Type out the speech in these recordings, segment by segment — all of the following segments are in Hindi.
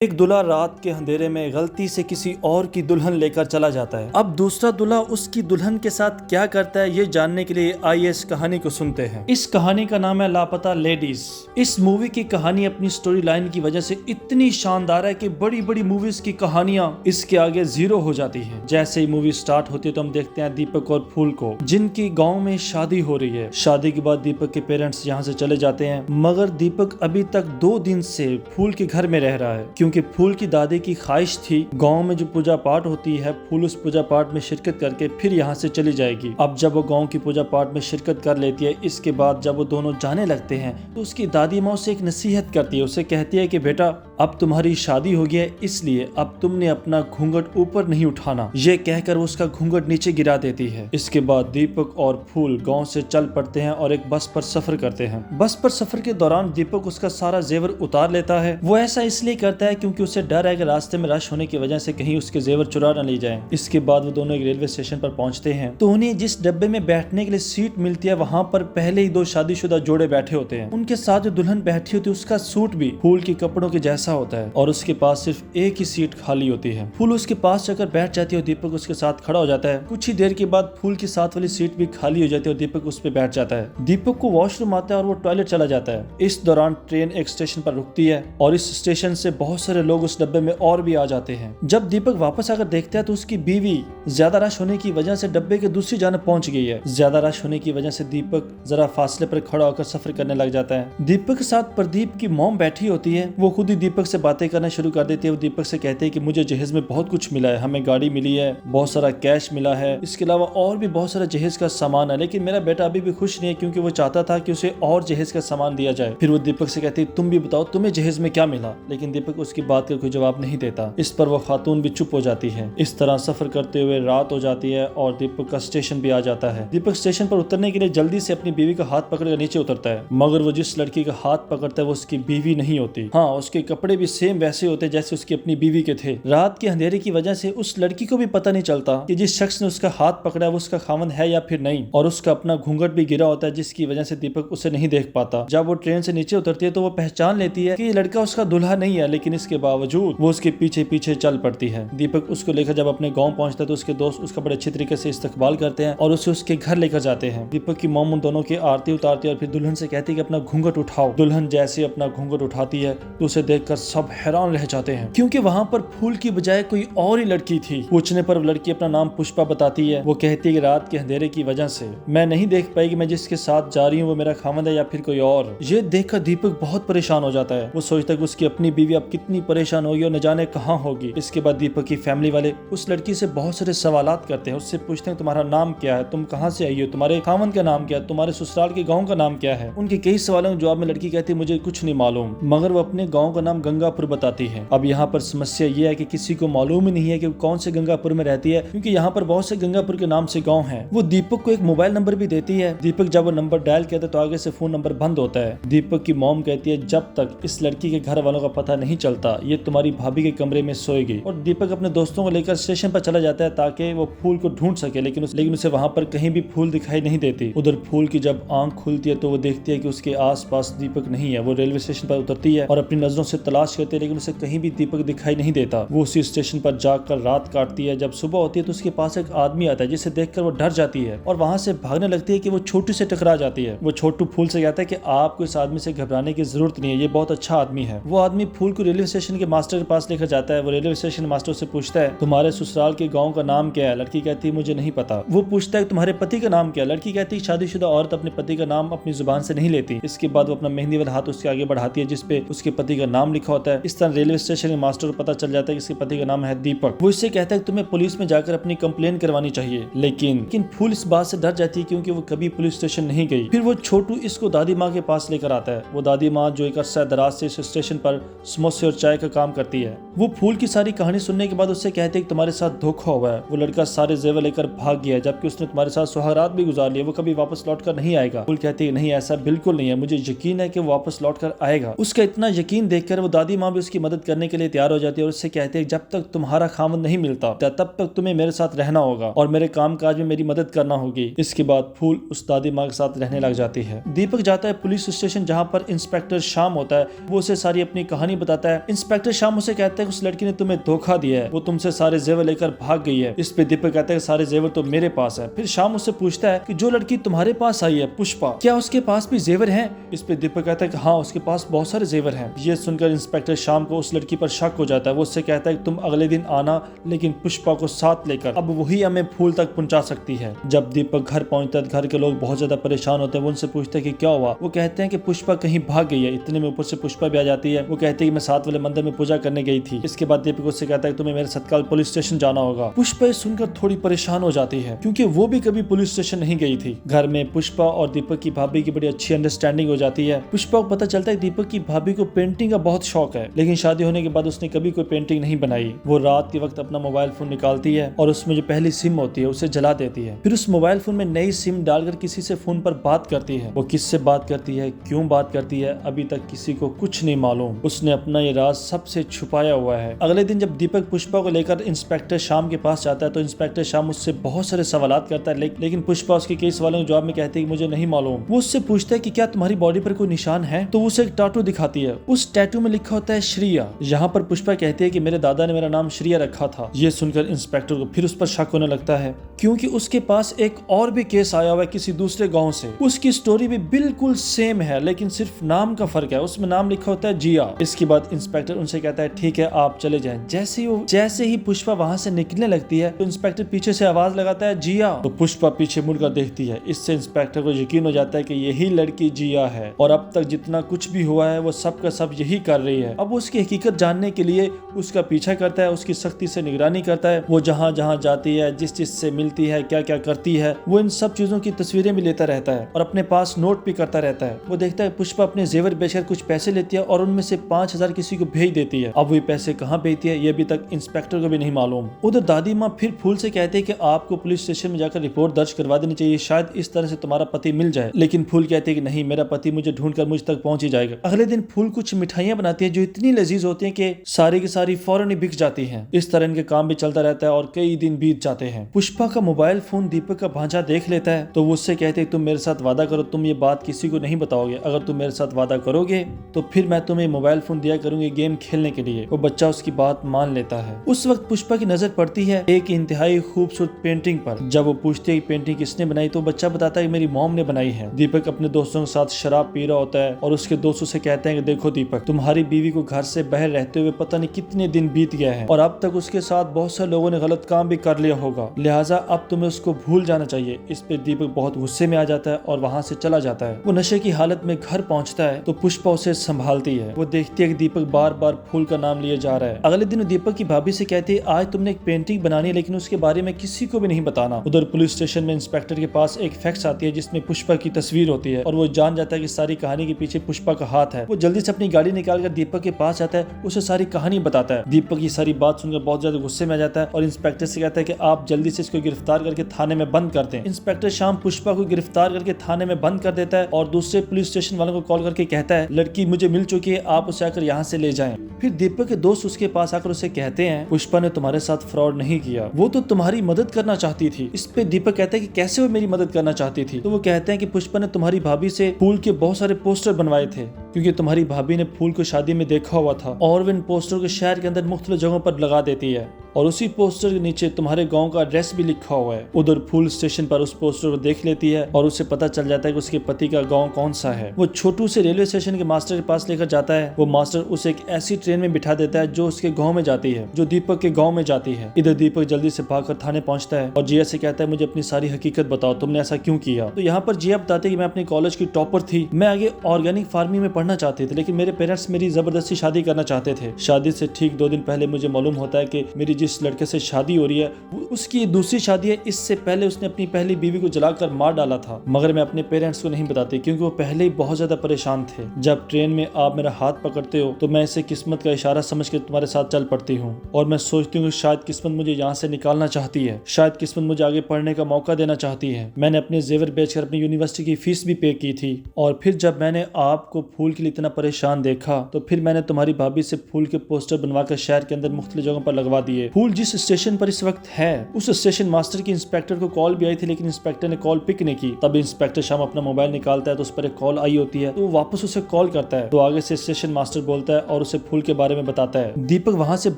एक दूल्हा रात के अंधेरे में गलती से किसी और की दुल्हन लेकर चला जाता है। अब दूसरा दूल्हा उसकी दुल्हन के साथ क्या करता है ये जानने के लिए आइए इस कहानी को सुनते हैं। इस कहानी का नाम है लापता लेडीज। इस मूवी की कहानी अपनी स्टोरी लाइन की वजह से इतनी शानदार है कि बड़ी बड़ी मूवीज की कहानियां इसके आगे जीरो हो जाती है। जैसे ही मूवी स्टार्ट होती है तो हम देखते हैं दीपक और फूल को, जिनकी गाँव में शादी हो रही है। शादी के बाद दीपक के पेरेंट्स यहाँ से चले जाते हैं, मगर दीपक अभी तक 2 दिन से फूल के घर में रह रहा है, क्योंकि फूल की दादी की ख्वाहिश थी गांव में जो पूजा पाठ होती है, फूल उस पूजा पाठ में शिरकत करके फिर यहाँ से चली जाएगी। अब जब वो गांव की पूजा पाठ में शिरकत कर लेती है, इसके बाद जब वो दोनों जाने लगते हैं तो उसकी दादी माँ उसे एक नसीहत करती है। उसे कहती है कि बेटा अब तुम्हारी शादी हो गई है, इसलिए अब तुमने अपना घूंघट ऊपर नहीं उठाना। ये कहकर वो उसका घूंघट नीचे गिरा देती है। इसके बाद दीपक और फूल गाँव से चल पड़ते हैं और एक बस पर सफर करते हैं। बस पर सफर के दौरान दीपक उसका सारा जेवर उतार लेता है। वो ऐसा इसलिए करता है क्योंकि उसे डर है कि रास्ते में रश होने की वजह से कहीं उसके जेवर चुरा न ले जाएं। इसके बाद वो दोनों एक रेलवे स्टेशन पर पहुंचते हैं तो उन्हें जिस डब्बे में बैठने के लिए सीट मिलती है, वहां पर पहले ही 2 शादीशुदा जोड़े बैठे होते हैं। उनके साथ जो दुल्हन बैठी होती है उसका सूट भी फूल के कपड़ों के जैसा होता है और उसके पास सिर्फ एक ही सीट खाली होती है। फूल उसके पास जाकर बैठ जाती है और दीपक उसके साथ खड़ा हो जाता है। कुछ ही देर के बाद फूल के साथ वाली सीट भी खाली हो जाती है और दीपक उस पर बैठ जाता है। दीपक को वॉशरूम आता है और वो टॉयलेट चला जाता है। इस दौरान ट्रेन एक स्टेशन पर रुकती है और इस स्टेशन से बहुत सारे लोग उस डब्बे में और भी आ जाते हैं। जब दीपक वापस आकर देखता है तो उसकी बीवी ज्यादा रश होने की वजह से डब्बे के दूसरी जानब पहुंच गई है। ज्यादा रश होने की वजह से दीपक जरा फासले पर खड़ा होकर सफर करने लग जाता है। दीपक के साथ प्रदीप की मॉम बैठी होती है। वो खुद ही दीपक से बातें करना शुरू कर देती है। वो दीपक से कहते हैं कि मुझे जहेज में बहुत कुछ मिला है, हमें गाड़ी मिली है, बहुत सारा कैश मिला है, इसके अलावा और भी बहुत सारा जहेज का सामान है, लेकिन मेरा बेटा अभी भी खुश नहीं है क्योंकि वो चाहता था कि उसे और जहेज का सामान दिया जाए। फिर वो दीपक से कहती है तुम भी बताओ तुम्हें जहेज में क्या मिला, लेकिन दीपक उसकी बात का कोई जवाब नहीं देता। इस पर वो खातून भी चुप हो जाती है। इस तरह सफर करते हुए रात हो जाती है और दीपक का स्टेशन भी आ जाता है। दीपक स्टेशन पर उतरने के लिए जल्दी से अपनी बीवी का हाथ पकड़कर नीचे उतरता है, मगर वो जिस लड़की का हाथ पकड़ता है वो उसकी बीवी नहीं होती। हाँ, उसके कपड़े भी सेम वैसे होते जैसे उसकी अपनी बीवी के थे। रात के अंधेरे की वजह से उस लड़की को भी पता नहीं चलता कि जिस शख्स ने उसका हाथ पकड़ा है वो उसका खामन है या फिर नहीं, और उसका अपना घूंघट भी गिरा होता है जिसकी वजह से दीपक उसे नहीं देख पाता। जब वो ट्रेन से नीचे उतरती है तो वो पहचान लेती है कि ये लड़का उसका दूल्हा नहीं है, लेकिन इसके बावजूद वो उसके पीछे पीछे चल पड़ती है। दीपक उसको लेकर जब अपने गांव पहुंचता है तो उसके दोस्त उसका बड़े अच्छी तरीके से इस्तकबाल करते हैं और उसे उसके घर लेकर जाते हैं। दीपक की मॉम उन दोनों की आरती उतारती है और फिर दुल्हन से कहती है कि अपना घूंघट उठाओ। दुल्हन जैसे अपना घूंघट उठाती है तो उसे देखकर सब हैरान रह जाते हैं, क्योंकि वहां पर फूल की बजाय कोई और ही लड़की थी। पूछने पर लड़की अपना नाम पुष्पा बताती है। वो कहती है कि रात के अंधेरे की वजह से मैं नहीं देख पाई कि मैं जिसके साथ जा रही हूँ वो मेरा खामद है या फिर कोई और। ये देखकर दीपक बहुत परेशान हो जाता है। वो सोचता है कि उसकी अपनी बीवी अब कितनी परेशान होगी और न जाने कहाँ होगी। इसके बाद दीपक की फैमिली वाले उस लड़की से बहुत सारे सवालात करते हैं। उससे पूछते हैं तुम्हारा नाम क्या है, तुम कहाँ से आई हो, तुम्हारे खामन का नाम क्या है, तुम्हारे ससुराल के गांव का नाम क्या है। उनके कई सवालों के जवाब में लड़की कहती है मुझे कुछ नहीं मालूम, मगर वो अपने गांव का नाम गंगापुर बताती है। अब यहाँ पर समस्या ये है कि किसी को मालूम ही नहीं है कि कौन से गंगापुर में रहती है, क्योंकि यहाँ पर बहुत से गंगापुर के नाम से गाँव है। वो दीपक को एक मोबाइल नंबर भी देती है। दीपक जब वो नंबर डायल करता है तो आगे से फोन नंबर बंद होता है। दीपक की मॉम कहती है जब तक इस लड़की के घर वालों का पता नहीं चलता ये तुम्हारी भाभी के कमरे में सोएगी। और दीपक अपने दोस्तों को लेकर स्टेशन पर चला जाता है ताकि वो फूल को ढूंढ सके, लेकिन उसे वहां पर कहीं भी फूल दिखाई नहीं देती। उधर फूल की जब आंख खुलती है तो वो देखती है कि उसके आसपास दीपक नहीं है। वो रेलवे स्टेशन पर उतरती है और अपनी नजरों से तलाश करती है, लेकिन उसे कहीं भी दीपक दिखाई नहीं देता। वो उसी स्टेशन पर जाकर रात काटती है। जब सुबह होती है तो उसके पास एक आदमी आता है जिसे देखकर वो डर जाती है और वहां से भागने लगती है कि वो छोटू से टकरा जाती है। वो छोटू फूल से कहता है कि आपको इस आदमी से घबराने की जरूरत नहीं है, ये बहुत अच्छा आदमी है। वो आदमी फूल को रेलवे स्टेशन के मास्टर के पास लेकर जाता है। वो रेलवे स्टेशन मास्टर से पूछता है तुम्हारे ससुराल के गाँव का नाम क्या है। लड़की कहती है मुझे नहीं पता। वो पूछता है तुम्हारे पति का नाम क्या है। लड़की कहती है शादीशुदा औरत अपने पति का नाम अपनी जुबान से नहीं लेती। इसके बाद वो अपना मेहंदी वाला हाथ उसके आगे बढ़ाती है जिसपे उसके पति का नाम लिखा होता है। इस तरह रेलवे स्टेशन के मास्टर को पता चल जाता है कि इसके पति का नाम है दीपक। वो इससे कहता है तुम्हें पुलिस में जाकर अपनी कंप्लेन करवानी चाहिए, लेकिन फूल इस बात से डर जाती है क्योंकि वो कभी पुलिस स्टेशन नहीं गई। फिर वो छोटू इसको दादी माँ के पास लेकर आता है। वो दादी माँ जो एक अरसा दराज से इस स्टेशन पर समोसे और चाय का काम करती है। वो फूल की सारी कहानी सुनने के बाद उससे कहते हैं कि तुम्हारे साथ धोखा हुआ है, वो लड़का सारे जेवर लेकर भाग गया जबकि उसने तुम्हारे साथ सुहागरात भी गुजार लिया, वो कभी वापस लौट कर नहीं आएगा। फूल कहती है नहीं ऐसा बिल्कुल नहीं है, मुझे यकीन है कि वो वापस लौट कर आएगा। उसका इतना यकीन देखकर वो दादी माँ भी उसकी मदद करने के लिए तैयार हो जाती है और उससे कहते हैं जब तक तुम्हारा खामन नहीं मिलता तब तक तुम्हें मेरे साथ रहना होगा और मेरे काम काज में मेरी मदद करना होगी। इसके बाद फूल उस दादी माँ के साथ रहने लग जाती है। दीपक जाता है पुलिस स्टेशन जहाँ पर इंस्पेक्टर शाम होता है। वो उसे सारी अपनी कहानी बताता है। इंस्पेक्टर शाम उसे कहता है उस लड़की ने तुम्हें धोखा दिया है, वो तुमसे सारे जेवर लेकर भाग गई है। इस पे दीपक कहता है सारे जेवर तो मेरे पास है। फिर शाम उससे पूछता है कि जो लड़की तुम्हारे पास आई है पुष्पा, क्या उसके पास भी जेवर हैं? इस पे दीपक कहता है कि हाँ उसके पास बहुत सारे जेवर हैं। ये सुनकर इंस्पेक्टर शाम को उस लड़की पर शक हो जाता है। वो उससे कहता है कि तुम अगले दिन आना, लेकिन पुष्पा को साथ लेकर, अब वही हमें फूल तक पहुंचा सकती है। जब दीपक घर पहुंचता है घर के लोग बहुत ज्यादा परेशान होते हैं। वो उनसे पूछते हैं कि क्या हुआ। वो कहते हैं कि पुष्पा कहीं भाग गई है। इतने में ऊपर से पुष्पा भी आ जाती है। वो कहती है कि मैं साथ वाले मंदिर में पूजा करने गई थी। इसके बाद दीपक उससे कहता है कि तुम्हें मेरे साथ कल पुलिस स्टेशन जाना होगा। पुष्पा सुनकर थोड़ी परेशान हो जाती है क्योंकि वो भी कभी पुलिस स्टेशन नहीं गई थी। घर में पुष्पा और दीपक की भाभी की बड़ी अच्छी अंडरस्टैंडिंग हो जाती है। पुष्पा को पता चलता है दीपक की भाभी को पेंटिंग का बहुत शौक है, लेकिन शादी होने के बाद उसने कभी कोई पेंटिंग नहीं बनाई। वो रात के वक्त अपना मोबाइल फोन निकालती है और उसमें जो पहली सिम होती है उसे जला देती है। फिर उस मोबाइल फोन में नई सिम डालकर किसी से फोन पर बात करती है। वो किससे बात करती है, क्यों बात करती है, अभी तक किसी को कुछ नहीं मालूम। उसने अपना ये राज सबसे छुपाया हुआ है। अगले दिन जब दीपक पुष्पा को लेकर इंस्पेक्टर शाम के पास जाता है तो इंस्पेक्टर शाम उससे बहुत सारे सवालात करता है, लेकिन पुष्पा उसके कई सवालों के जवाब में कहती है कि मुझे नहीं मालूम। वो उससे पूछता है कि क्या तुम्हारी बॉडी पर कोई निशान है, तो उसे एक टैटू दिखाती है। उस टैटू में लिखा होता है श्रिया। यहाँ पर पुष्पा कहती है कि मेरे दादा ने मेरा नाम श्रिया रखा था। ये सुनकर इंस्पेक्टर को फिर उस पर शक होने लगता है क्योंकि उसके पास एक और भी केस आया हुआ है किसी दूसरे गांव से। उसकी स्टोरी भी बिल्कुल सेम है, लेकिन सिर्फ नाम का फर्क है। उसमें नाम लिखा होता है जिया। इसके बाद इंस्पेक्टर उनसे कहता है ठीक है आप चले जाएं। जैसे ही पुष्पा वहां से निकलने लगती है तो इंस्पेक्टर पीछे से आवाज लगाता है जिया। तो पुष्पा पीछे मुड़कर देखती है। इससे इंस्पेक्टर को यकीन हो जाता है कि यही लड़की जिया है और अब तक जितना कुछ भी हुआ है वो सब का सब यही कर रही है। अब उसकी हकीकत जानने के लिए उसका पीछा करता है, उसकी सख्ती से निगरानी करता है। वो जहाँ जहाँ जाती है, जिस चीज से मिलती है, क्या क्या करती है, वो इन सब चीजों की तस्वीरें भी लेता रहता है और अपने पास नोट भी करता रहता है। वो देखता है पुष्पा अपने जेवर बेचकर कुछ पैसे लेती है और उनमें से 5,000 किसी को भेज देती है। अब वो पैसे कहाँ भेजती है ये अभी तक इंस्पेक्टर को भी नहीं मालूम। उधर दादी माँ फिर फूल से कहते हैं कि आपको पुलिस स्टेशन में जाकर रिपोर्ट दर्ज करवा देनी चाहिए, शायद इस तरह से तुम्हारा पति मिल जाए। लेकिन फूल कहती है कि नहीं, मेरा पति मुझे ढूंढकर मुझ तक पहुंच ही जाएगा। अगले दिन फूल कुछ मिठाइयां बनाती है जो इतनी लजीज होती हैं कि सारी की सारी फौरन ही बिक जाती हैं। इस तरह इनके काम भी चलता रहता है और कई दिन बीत जाते हैं। पुष्पा का मोबाइल फोन दीपक का भांजा देख लेता है तो वो उससे कहते हैं तुम मेरे साथ वादा करो, तुम ये बात किसी को नहीं बताओगे। अगर तुम मेरे साथ वादा करोगे तो फिर मैं तुम्हें मोबाइल फोन दिया करूंगी गेम खेलने के लिए। वो बच्चा उसकी बात मान लेता है। उस वक्त पुष्पा की नजर पड़ती है एक इंतहाई खूबसूरत पेंटिंग पर। जब वो पूछती है पेंटिंग किसने बनाई तो बच्चा बताता है कि मेरी मॉम ने बनाई है। दीपक अपने दोस्तों के साथ शराब पी रहा होता है और उसके दोस्तों से कहते हैं कि देखो दीपक, तुम्हारी बीवी को घर से बाहर रहते हुए पता नहीं कितने दिन बीत गए हैं और अब तक उसके साथ बहुत सारे लोगों ने गलत काम भी कर लिया होगा, लिहाजा अब तुम्हें उसको भूल जाना चाहिए। इस पे दीपक बहुत गुस्से में आ जाता है और वहाँ से चला जाता है। वो नशे की हालत में घर पहुँचता है तो पुष्पा उसे संभालती है। वो देखती है कि दीपक बार बार फूल का नाम लिए जा रहा है। अगले दिन दीपक की भाभी से कहती है आज तुमने एक पेंटिंग बनानी है लेकिन उसके बारे में किसी को भी नहीं बताना। उधर पुलिस स्टेशन में इंस्पेक्टर के पास एक फैक्स आती है जिसमें पुष्पा की तस्वीर होती है और वो जान जाता है कि सारी कहानी के पीछे पुष्पा का हाथ है। वो जल्दी से अपनी गाड़ी निकालकर दीपक के पास आता है, उसे सारी कहानी बताता है। दीपक की सारी बात सुनकर बहुत ज्यादा गुस्से में आ जाता है और इंस्पेक्टर से कहता है कि आप जल्दी से इसको गिरफ्तार करके थाने में बंद कर दें। इंस्पेक्टर शाम पुष्पा को गिरफ्तार करके थाने में बंद कर देता है और दूसरे पुलिस स्टेशन वालों को कॉल करके कहता है लड़की मुझे मिल चुकी है, आप उसे आकर यहाँ से ले जाएं। फिर दीपक के दोस्त उसके पास आकर उसे कहते हैं पुष्पा ने तुम्हारे साथ फ्रॉड नहीं किया, वो तो तुम्हारी मदद करना चाहती थी। इस पे दीपक कहता है कि कैसे वो मेरी मदद करना चाहती थी। तो वो कहते हैं कि पुष्पा ने तुम्हारी भाभी से फूल के बहुत सारे पोस्टर बनवाए थे क्योंकि तुम्हारी भाभी ने फूल को शादी में देखा हुआ था और वो इन पोस्टर को शहर के अंदर मुख्तलिफ जगहों पर लगा देती है और उसी पोस्टर के नीचे तुम्हारे गांव का एड्रेस भी लिखा हुआ है। उधर फूल स्टेशन पर उस पोस्टर को देख लेती है और उसे पता चल जाता है कि उसके पति का गांव कौन सा है। वो छोटू से रेलवे स्टेशन के मास्टर के पास लेकर जाता है। वो मास्टर उसे एक ऐसी ट्रेन में बिठा देता है जो उसके गाँव में जाती है, जो दीपक के गाँव में जाती है। इधर दीपक जल्दी से भागकर थाने पहुंचता है और जिया से कहता है मुझे अपनी सारी हकीकत बताओ, तुमने ऐसा क्यों किया। तो यहाँ पर जिया बताती है कि मैं अपनी कॉलेज की टॉपर थी, मैं आगे ऑर्गेनिक फार्मिंग में पढ़ना चाहती थी लेकिन मेरे पेरेंट्स मेरी जबरदस्ती शादी करना चाहते थे। शादी से ठीक 2 दिन पहले मुझे मालूम होता है कि मेरी जिस लड़के से शादी हो रही है उसकी दूसरी शादी है। इससे पहले उसने अपनी पहली बीवी को जलाकर मार डाला था, मगर मैं अपने पेरेंट्स को नहीं बताती क्योंकि वो पहले ही बहुत ज्यादा परेशान थे। जब ट्रेन में आप मेरा हाथ पकड़ते हो तो मैं इसे किस्मत का इशारा समझ के तुम्हारे साथ चल पड़ती हूँ और मैं सोचती हूँ शायद किस्मत मुझे यहाँ से निकालना चाहती है, शायद किस्मत मुझे आगे पढ़ने का मौका देना चाहती है। मैंने अपने जेवर बेचकर अपनी यूनिवर्सिटी की फीस भी पे की थी और फिर जब मैंने आपको फूल फूल के लिए इतना परेशान देखा तो फिर मैंने तुम्हारी भाभी से फूल के पोस्टर बनवाकर शहर के अंदर मुख्तलिफ जगहों पर लगवा दिए। फूल जिस स्टेशन पर इस वक्त है उस स्टेशन मास्टर की इंस्पेक्टर को कॉल भी आई थी, लेकिन इंस्पेक्टर ने कॉल पिक नहीं की। तब इंस्पेक्टर शाम अपना मोबाइल निकालता है तो उस पर एक कॉल आई होती है, तो वो वापस उसे कॉल करता है। तो आगे से स्टेशन मास्टर बोलता है और उसे फूल के बारे में बताता है। दीपक वहाँ से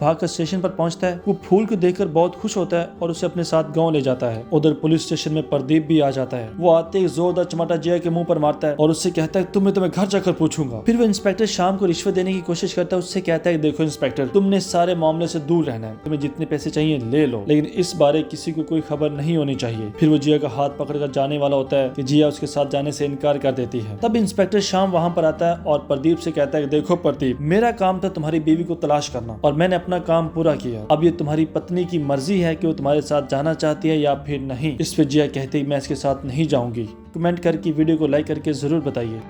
भागकर स्टेशन पर पहुंचता है। वो फूल को देखकर बहुत खुश होता है और उसे अपने साथ गाँव ले जाता है। उधर पुलिस स्टेशन में प्रदीप भी आ जाता है। वो आते ही जोरदार चमाटा जिया के मुंह पर मारता है और उससे कहता है तुम्हें घर जाकर पूछूंगा। फिर वो इंस्पेक्टर शाम को रिश्वत देने की कोशिश करता है। उससे कहता है देखो इंस्पेक्टर, तुमने सारे मामले से दूर रहना है, तुम्हें जितने पैसे चाहिए ले लो, लेकिन इस बारे किसी को कोई खबर नहीं होनी चाहिए। फिर वो जिया का हाथ पकड़कर जाने वाला होता है कि जिया उसके साथ जाने से इनकार कर देती है। तब इंस्पेक्टर शाम वहाँ पर आता है और प्रदीप से कहता है देखो प्रदीप, मेरा काम था तुम्हारी बीवी को तलाश करना और मैंने अपना काम पूरा किया। अब ये तुम्हारी पत्नी की मर्जी है कि वो तुम्हारे साथ जाना चाहती है या फिर नहीं। इस पे जिया कहती मैं इसके साथ नहीं जाऊंगी। कमेंट करके वीडियो को लाइक करके जरूर बताइए।